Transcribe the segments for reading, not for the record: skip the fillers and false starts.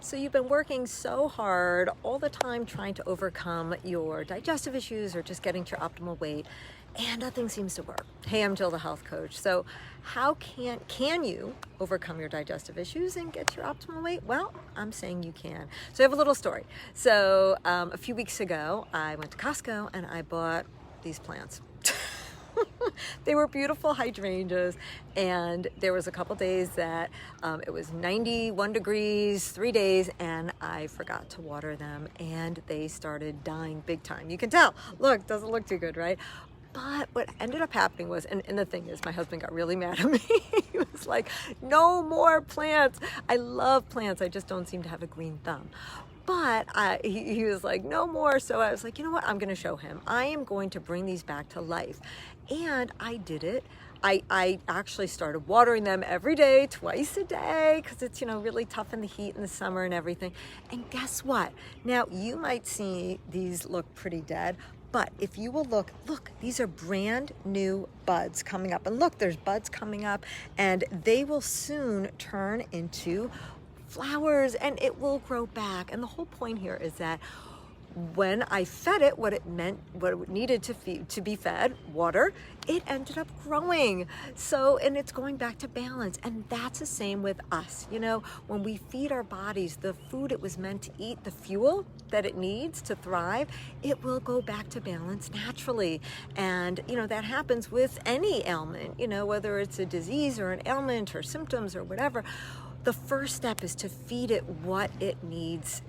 So you've been working so hard all the time trying to overcome your digestive issues or just getting to your optimal weight, and nothing seems to work. Hey, I'm Jill, the health coach. So how can you overcome your digestive issues and get to your optimal weight? Well, I'm saying you can. So I have a little story. So a few weeks ago, I went to Costco and I bought these plants. They were beautiful hydrangeas, and there was a couple days that it was 91 degrees, 3 days, and I forgot to water them, and they started dying big time. You can tell. Look, doesn't look too good, right? But what ended up happening was, and the thing is, my husband got really mad at me. He was like, no more plants. I love plants. I just don't seem to have a green thumb. But he was like, no more. So I was like, you know what? I'm going to show him. I am going to bring these back to life. And I did it. I actually started watering them every day, twice a day, because it's, really tough in the heat in the summer and everything. And guess what? Now, you might see these look pretty dead, but if you will look, these are brand new buds coming up. And look, there's buds coming up, and they will soon turn into flowers, and it will grow back. And the whole point here is that when I fed it what it needed to be fed, water, it ended up growing. So, and it's going back to balance. And that's the same with us. When we feed our bodies the food it was meant to eat, the fuel that it needs to thrive, it will go back to balance naturally. And, that happens with any ailment, whether it's a disease or an ailment or symptoms or whatever. The first step is to feed it what it needs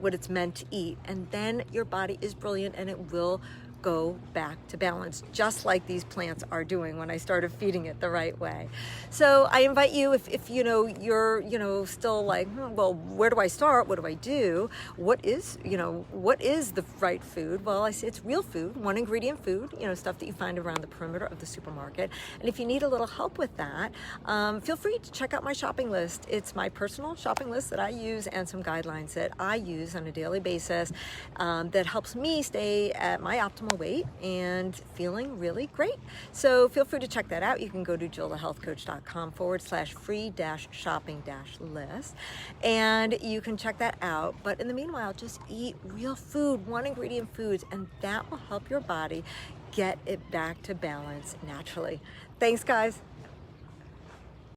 what it's meant to eat. And then your body is brilliant and it will go back to balance, just like these plants are doing when I started feeding it the right way. So I invite you, if you're still like, well, where do I start? What do I do? What is the right food? Well, I say it's real food, one ingredient food, stuff that you find around the perimeter of the supermarket. And if you need a little help with that, feel free to check out my shopping list. It's my personal shopping list that I use and some guidelines that I use on a daily basis that helps me stay at my optimal weight and feeling really great. So feel free to check that out. You can go to jillthehealthcoach.com/free-shopping-list, and you can check that out. But in the meanwhile, just eat real food, one ingredient foods, and that will help your body get it back to balance naturally. Thanks, guys.